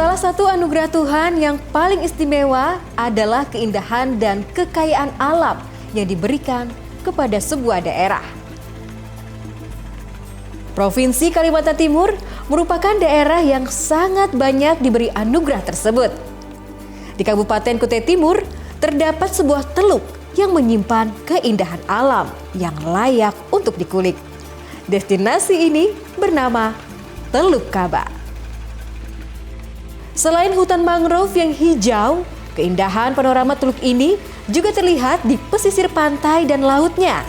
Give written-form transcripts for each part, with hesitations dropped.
Salah satu anugerah Tuhan yang paling istimewa adalah keindahan dan kekayaan alam yang diberikan kepada sebuah daerah. Provinsi Kalimantan Timur merupakan daerah yang sangat banyak diberi anugerah tersebut. Di Kabupaten Kutai Timur terdapat sebuah teluk yang menyimpan keindahan alam yang layak untuk dikulik. Destinasi ini bernama Teluk Kaba. Selain hutan mangrove yang hijau, keindahan panorama teluk ini juga terlihat di pesisir pantai dan lautnya.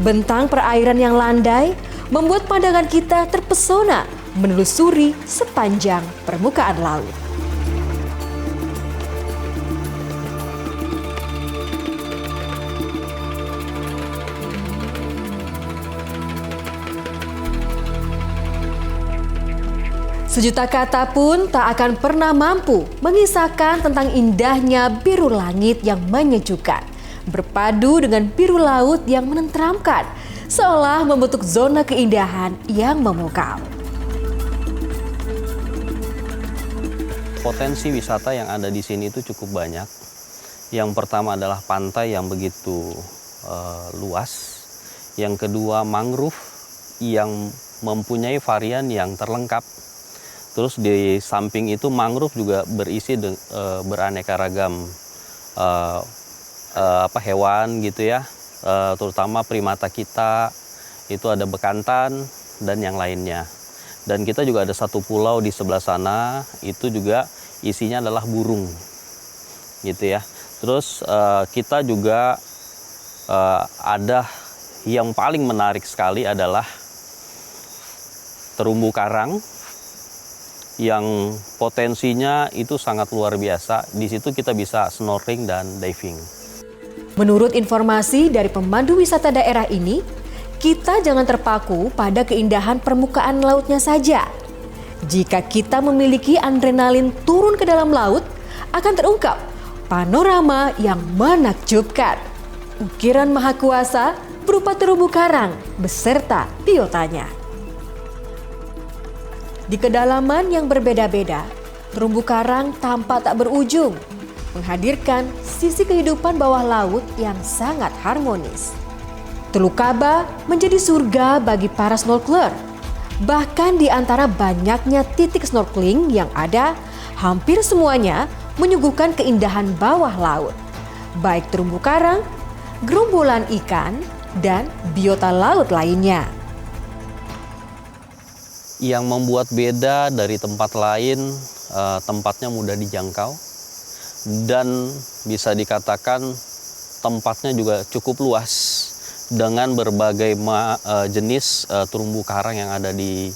Bentang perairan yang landai membuat pandangan kita terpesona menelusuri sepanjang permukaan laut. Sejuta kata pun tak akan pernah mampu mengisahkan tentang indahnya biru langit yang menyejukkan, berpadu dengan biru laut yang menenteramkan, seolah membentuk zona keindahan yang memukau. Potensi wisata yang ada di sini itu cukup banyak. Yang pertama adalah pantai yang begitu luas. Yang kedua mangrove yang mempunyai varian yang terlengkap. Terus di samping itu mangrove juga berisi beraneka ragam hewan gitu ya, terutama primata kita, itu ada bekantan dan yang lainnya. Dan kita juga ada satu pulau di sebelah sana, itu juga isinya adalah burung gitu ya. Terus kita juga ada yang paling menarik sekali adalah terumbu karang yang potensinya itu sangat luar biasa. Di situ kita bisa snorkeling dan diving. Menurut informasi dari pemandu wisata daerah ini, kita jangan terpaku pada keindahan permukaan lautnya saja. Jika kita memiliki adrenalin turun ke dalam laut, akan terungkap panorama yang menakjubkan. Ukiran Maha Kuasa berupa terumbu karang beserta biotanya. Di kedalaman yang berbeda-beda, terumbu karang tampak tak berujung, menghadirkan sisi kehidupan bawah laut yang sangat harmonis. Teluk Kaba menjadi surga bagi para snorkeler. Bahkan di antara banyaknya titik snorkeling yang ada, hampir semuanya menyuguhkan keindahan bawah laut. Baik terumbu karang, gerombolan ikan, dan biota laut lainnya. Yang membuat beda dari tempat lain, tempatnya mudah dijangkau. Dan bisa dikatakan tempatnya juga cukup luas dengan berbagai jenis terumbu karang yang ada di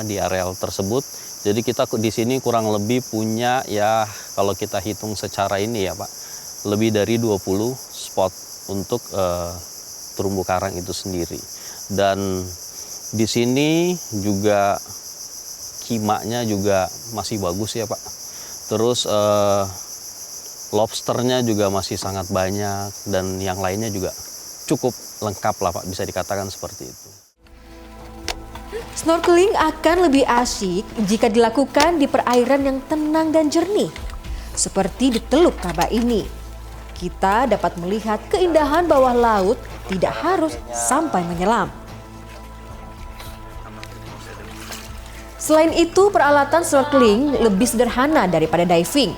di areal tersebut. Jadi kita di sini kurang lebih punya ya, kalau kita hitung secara ini ya Pak, lebih dari 20 spot untuk terumbu karang itu sendiri. Dan di sini juga kimaknya juga masih bagus ya Pak. Terus lobsternya juga masih sangat banyak dan yang lainnya juga cukup lengkap lah Pak, bisa dikatakan seperti itu. Snorkeling akan lebih asyik jika dilakukan di perairan yang tenang dan jernih, seperti di Teluk Kaba ini. Kita dapat melihat keindahan bawah laut, tidak harus sampai menyelam. Selain itu, peralatan snorkeling lebih sederhana daripada diving.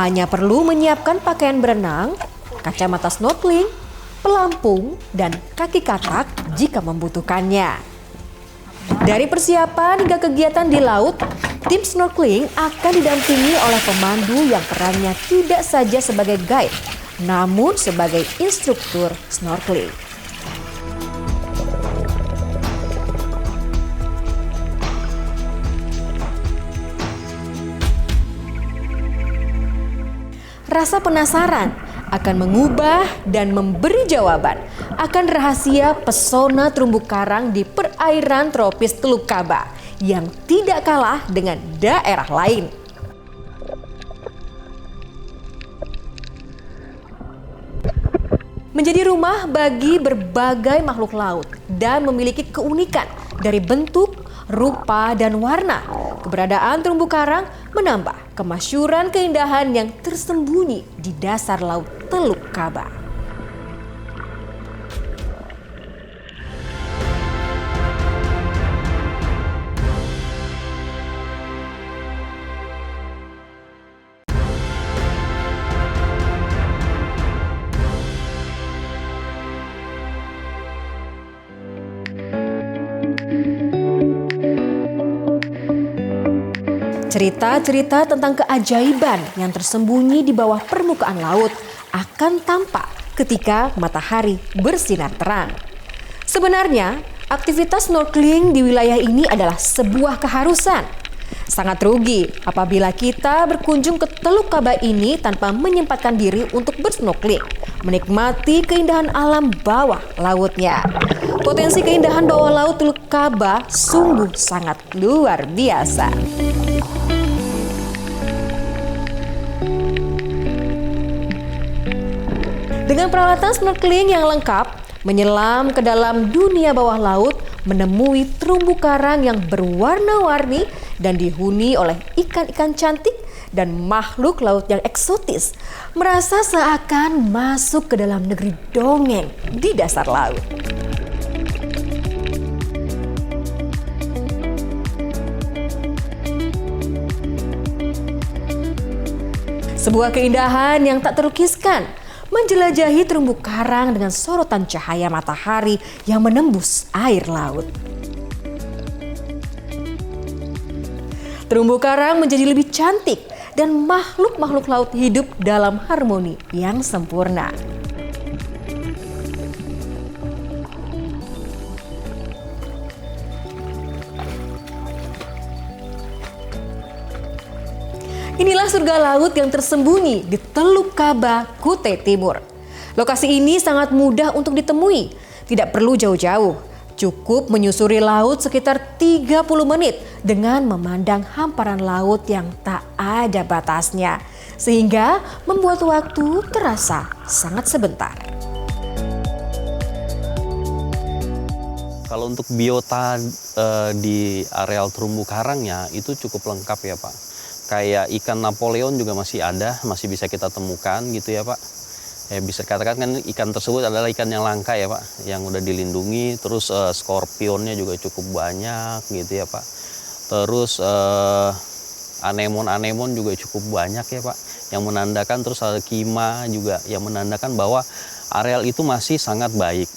Hanya perlu menyiapkan pakaian berenang, kacamata snorkeling, pelampung, dan kaki katak jika membutuhkannya. Dari persiapan hingga kegiatan di laut, tim snorkeling akan didampingi oleh pemandu yang perannya tidak saja sebagai guide, namun sebagai instruktur snorkeling. Rasa penasaran akan mengubah dan memberi jawaban akan rahasia pesona terumbu karang di perairan tropis Teluk Kaba yang tidak kalah dengan daerah lain. menjadi rumah bagi berbagai makhluk laut dan memiliki keunikan dari bentuk, rupa, dan warna. Keberadaan terumbu karang menambah kemasyhuran keindahan yang tersembunyi di dasar laut Teluk Kaba. Cerita-cerita tentang keajaiban yang tersembunyi di bawah permukaan laut akan tampak ketika matahari bersinar terang. Sebenarnya, aktivitas snorkeling di wilayah ini adalah sebuah keharusan. Sangat rugi apabila kita berkunjung ke Teluk Kaba ini tanpa menyempatkan diri untuk bersnorkeling, menikmati keindahan alam bawah lautnya. Potensi keindahan bawah laut Teluk Kaba sungguh sangat luar biasa. Dengan peralatan snorkeling yang lengkap, menyelam ke dalam dunia bawah laut, menemui terumbu karang yang berwarna-warni dan dihuni oleh ikan-ikan cantik dan makhluk laut yang eksotis, merasa seakan masuk ke dalam negeri dongeng di dasar laut. Sebuah keindahan yang tak terlukiskan, menjelajahi terumbu karang dengan sorotan cahaya matahari yang menembus air laut. Terumbu karang menjadi lebih cantik dan makhluk-makhluk laut hidup dalam harmoni yang sempurna. Inilah surga laut yang tersembunyi di Teluk Kaba, Kutai Timur. Lokasi ini sangat mudah untuk ditemui, tidak perlu jauh-jauh. Cukup menyusuri laut sekitar 30 menit dengan memandang hamparan laut yang tak ada batasnya, sehingga membuat waktu terasa sangat sebentar. Kalau untuk biota di areal terumbu karangnya itu cukup lengkap ya Pak. Kayak ikan Napoleon juga masih ada, masih bisa kita temukan gitu ya Pak. Bisa katakan kan ikan tersebut adalah ikan yang langka ya Pak, yang udah dilindungi. Terus skorpionnya juga cukup banyak gitu ya Pak. Terus anemon juga cukup banyak ya Pak, yang menandakan, terus ada kima juga yang menandakan bahwa areal itu masih sangat baik.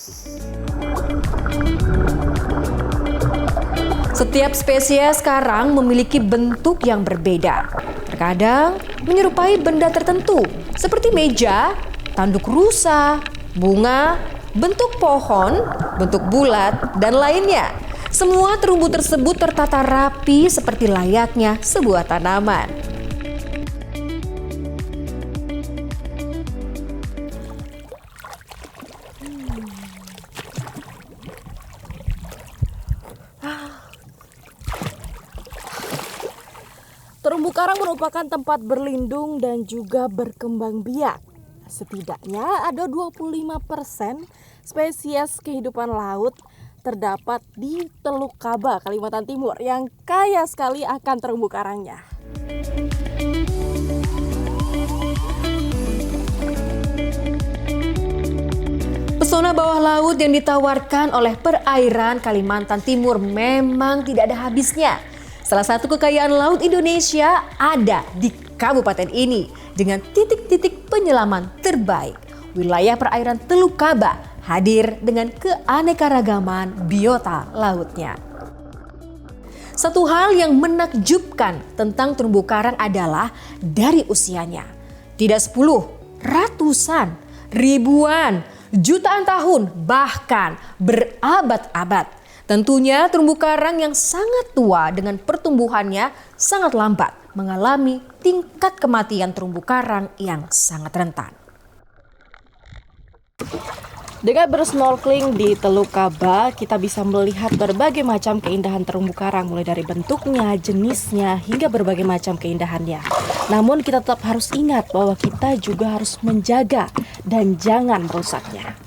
Setiap spesies karang memiliki bentuk yang berbeda. Terkadang menyerupai benda tertentu seperti meja, tanduk rusa, bunga, bentuk pohon, bentuk bulat, dan lainnya. Semua terumbu tersebut tertata rapi seperti layaknya sebuah tanaman. Terumbu karang merupakan tempat berlindung dan juga berkembang biak. Setidaknya ada 25% spesies kehidupan laut terdapat di Teluk Kaba, Kalimantan Timur, yang kaya sekali akan terumbu karangnya. Pesona bawah laut yang ditawarkan oleh perairan Kalimantan Timur memang tidak ada habisnya. Salah satu kekayaan laut Indonesia ada di kabupaten ini dengan titik-titik penyelaman terbaik. Wilayah perairan Teluk Kaba hadir dengan keanekaragaman biota lautnya. Satu hal yang menakjubkan tentang terumbu karang adalah dari usianya. Tidak 10, ratusan, ribuan, jutaan tahun, bahkan berabad-abad. Tentunya terumbu karang yang sangat tua dengan pertumbuhannya sangat lambat mengalami tingkat kematian terumbu karang yang sangat rentan. Dengan bersnorkeling di Teluk Kaba, kita bisa melihat berbagai macam keindahan terumbu karang, mulai dari bentuknya, jenisnya, hingga berbagai macam keindahannya. Namun kita tetap harus ingat bahwa kita juga harus menjaga dan jangan merusaknya.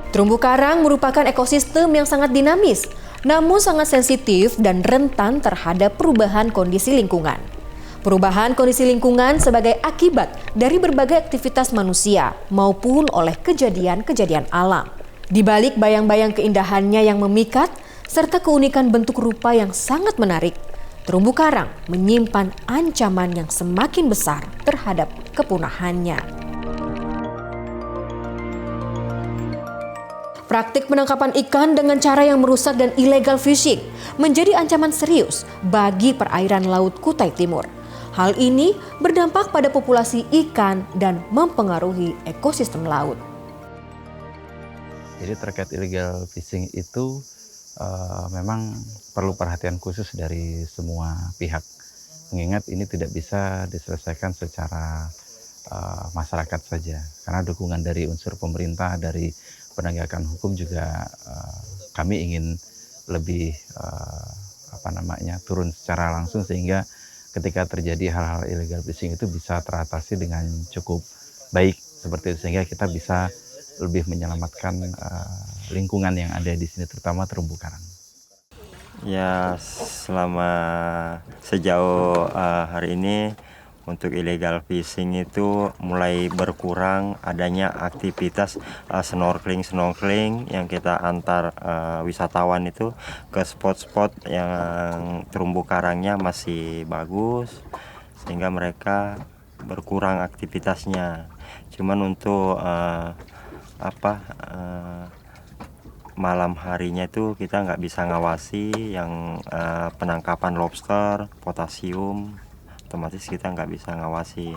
Terumbu karang merupakan ekosistem yang sangat dinamis, namun sangat sensitif dan rentan terhadap perubahan kondisi lingkungan. Perubahan kondisi lingkungan sebagai akibat dari berbagai aktivitas manusia maupun oleh kejadian-kejadian alam. Di balik bayang-bayang keindahannya yang memikat, serta keunikan bentuk rupa yang sangat menarik, terumbu karang menyimpan ancaman yang semakin besar terhadap kepunahannya. Praktik penangkapan ikan dengan cara yang merusak dan illegal fishing menjadi ancaman serius bagi perairan Laut Kutai Timur. Hal ini berdampak pada populasi ikan dan mempengaruhi ekosistem laut. Jadi terkait illegal fishing itu memang perlu perhatian khusus dari semua pihak. Mengingat ini tidak bisa diselesaikan secara masyarakat saja, karena dukungan dari unsur pemerintah, dari penegakan hukum juga kami ingin lebih turun secara langsung, sehingga ketika terjadi hal-hal illegal fishing itu bisa teratasi dengan cukup baik seperti itu, sehingga kita bisa lebih menyelamatkan lingkungan yang ada di sini, terutama terumbu karang. Ya, sejauh hari ini untuk illegal fishing itu mulai berkurang, adanya aktivitas snorkeling yang kita antar wisatawan itu ke spot-spot yang terumbu karangnya masih bagus, sehingga mereka berkurang aktivitasnya. Cuman untuk malam harinya itu kita nggak bisa ngawasi yang penangkapan lobster, potasium, otomatis kita nggak bisa ngawasi.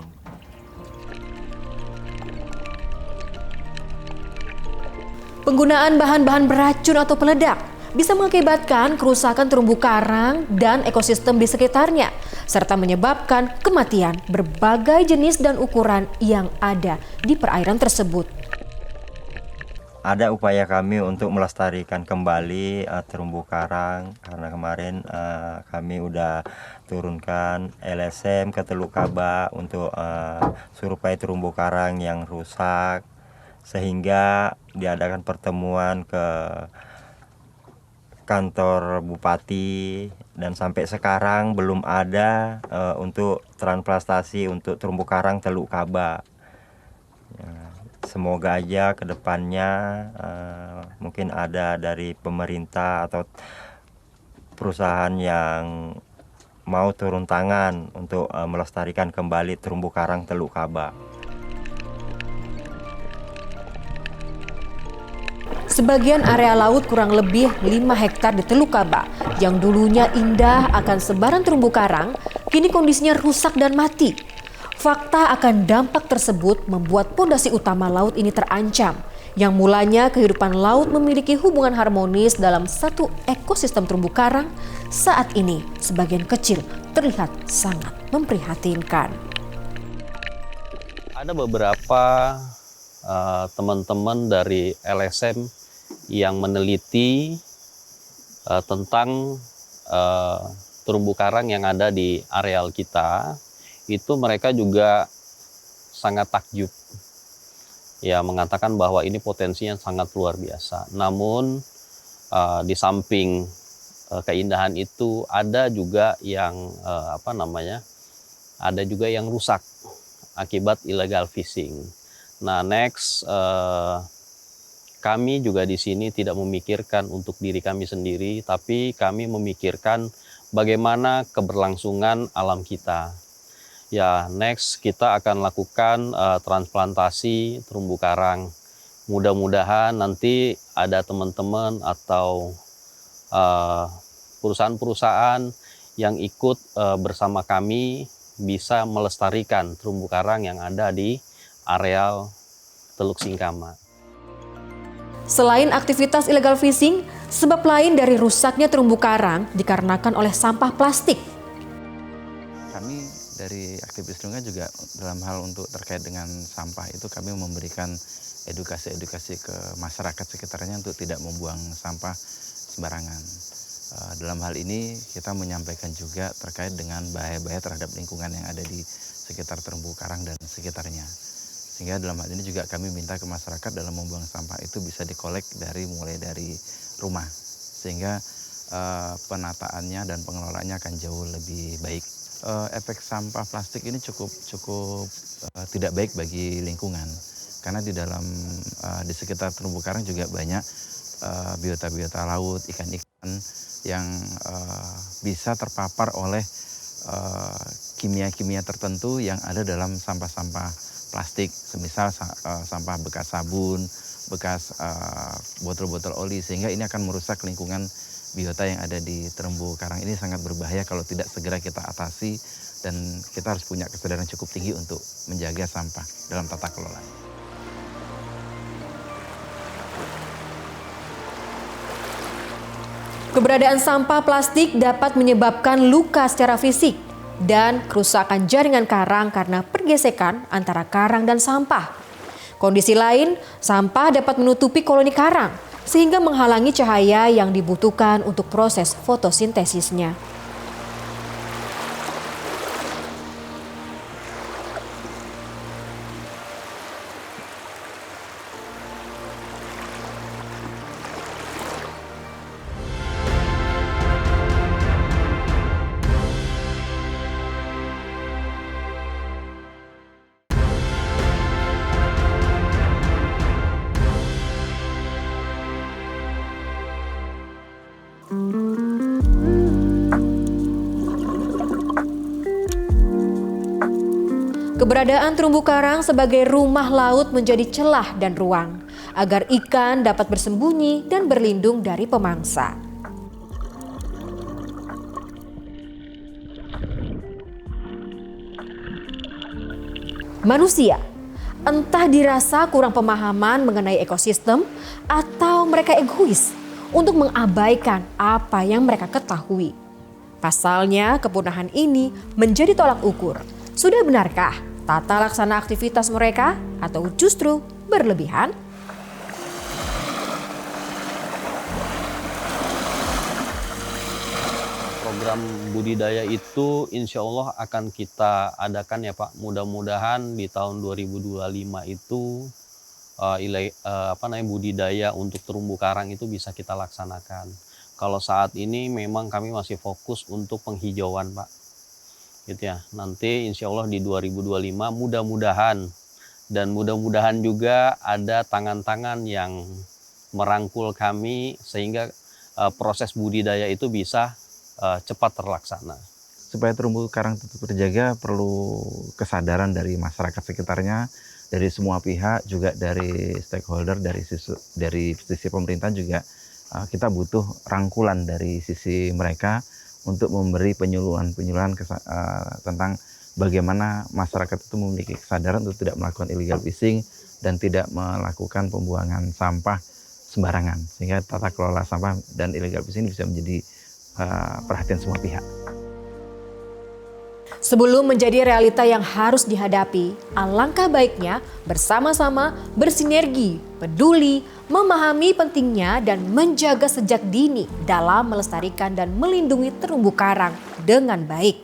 Penggunaan bahan-bahan beracun atau peledak bisa mengakibatkan kerusakan terumbu karang dan ekosistem di sekitarnya, serta menyebabkan kematian berbagai jenis dan ukuran yang ada di perairan tersebut. Ada upaya kami untuk melestarikan kembali terumbu karang, karena kemarin kami udah turunkan LSM ke Teluk Kaba untuk survei terumbu karang yang rusak, sehingga diadakan pertemuan ke kantor bupati, dan sampai sekarang belum ada untuk transplantasi untuk terumbu karang Teluk Kaba. Semoga aja ke depannya mungkin ada dari pemerintah atau perusahaan yang mau turun tangan untuk melestarikan kembali terumbu karang Teluk Kaba. Sebagian area laut kurang lebih 5 hektar di Teluk Kaba yang dulunya indah akan sebaran terumbu karang, kini kondisinya rusak dan mati. Fakta akan dampak tersebut membuat pondasi utama laut ini terancam, yang mulanya kehidupan laut memiliki hubungan harmonis dalam satu ekosistem terumbu karang, saat ini sebagian kecil terlihat sangat memprihatinkan. Ada beberapa teman-teman dari LSM yang meneliti tentang terumbu karang yang ada di areal kita. Itu mereka juga sangat takjub, ya, mengatakan bahwa ini potensinya sangat luar biasa. Namun di samping keindahan itu ada juga yang ada juga yang rusak akibat illegal fishing. Nah, next kami juga di sini tidak memikirkan untuk diri kami sendiri, tapi kami memikirkan bagaimana keberlangsungan alam kita. Ya, next kita akan lakukan transplantasi terumbu karang. Mudah-mudahan nanti ada teman-teman atau perusahaan-perusahaan yang ikut bersama kami bisa melestarikan terumbu karang yang ada di areal Teluk Singkama. Selain aktivitas illegal fishing, sebab lain dari rusaknya terumbu karang dikarenakan oleh sampah plastik. Kami dari aktivis lingkungan juga dalam hal untuk terkait dengan sampah itu kami memberikan edukasi ke masyarakat sekitarnya untuk tidak membuang sampah sembarangan. Dalam hal ini kita menyampaikan juga terkait dengan bahaya-bahaya terhadap lingkungan yang ada di sekitar terumbu karang dan sekitarnya. Sehingga dalam hal ini juga kami minta ke masyarakat dalam membuang sampah itu bisa dikolek mulai dari rumah. Sehingga penataannya dan pengelolaannya akan jauh lebih baik. Efek sampah plastik ini cukup tidak baik bagi lingkungan. Karena di sekitar terumbu karang juga banyak biota-biota laut, ikan-ikan yang bisa terpapar oleh kimia-kimia tertentu yang ada dalam sampah-sampah plastik, semisal sampah bekas sabun, bekas botol-botol oli, sehingga ini akan merusak lingkungan biota yang ada di terumbu karang. Ini sangat berbahaya kalau tidak segera kita atasi, dan kita harus punya kesadaran cukup tinggi untuk menjaga sampah dalam tata kelola. Keberadaan sampah plastik dapat menyebabkan luka secara fisik dan kerusakan jaringan karang karena pergesekan antara karang dan sampah. Kondisi lain, sampah dapat menutupi koloni karang sehingga menghalangi cahaya yang dibutuhkan untuk proses fotosintesisnya. Keberadaan terumbu karang sebagai rumah laut menjadi celah dan ruang agar ikan dapat bersembunyi dan berlindung dari pemangsa. Manusia, entah dirasa kurang pemahaman mengenai ekosistem atau mereka egois untuk mengabaikan apa yang mereka ketahui. Pasalnya, kepunahan ini menjadi tolak ukur. Sudah benarkah tata laksana aktivitas mereka atau justru berlebihan? Program budidaya itu insya Allah akan kita adakan ya Pak. Mudah-mudahan di tahun 2025 itu budidaya untuk terumbu karang itu bisa kita laksanakan. Kalau saat ini memang kami masih fokus untuk penghijauan Pak. Gitu ya. Nanti insya Allah di 2025 mudah-mudahan juga ada tangan-tangan yang merangkul kami sehingga proses budidaya itu bisa cepat terlaksana. Supaya terumbu karang tetap terjaga perlu kesadaran dari masyarakat sekitarnya, dari semua pihak, juga dari stakeholder, dari sisi pemerintah juga kita butuh rangkulan dari sisi mereka untuk memberi penyuluhan tentang bagaimana masyarakat itu memiliki kesadaran untuk tidak melakukan illegal fishing dan tidak melakukan pembuangan sampah sembarangan, sehingga tata kelola sampah dan illegal fishing bisa menjadi perhatian semua pihak. Sebelum menjadi realita yang harus dihadapi, alangkah baiknya bersama-sama bersinergi, peduli, memahami pentingnya dan menjaga sejak dini dalam melestarikan dan melindungi terumbu karang dengan baik.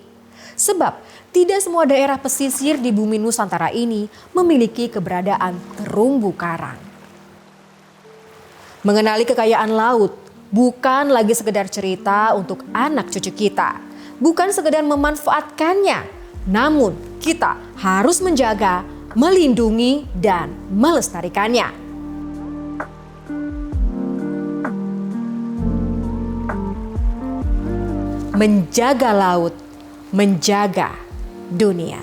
Sebab tidak semua daerah pesisir di bumi Nusantara ini memiliki keberadaan terumbu karang. Mengenali kekayaan laut bukan lagi sekedar cerita untuk anak cucu kita. Bukan sekedar memanfaatkannya, namun kita harus menjaga, melindungi, dan melestarikannya. Menjaga laut, menjaga dunia.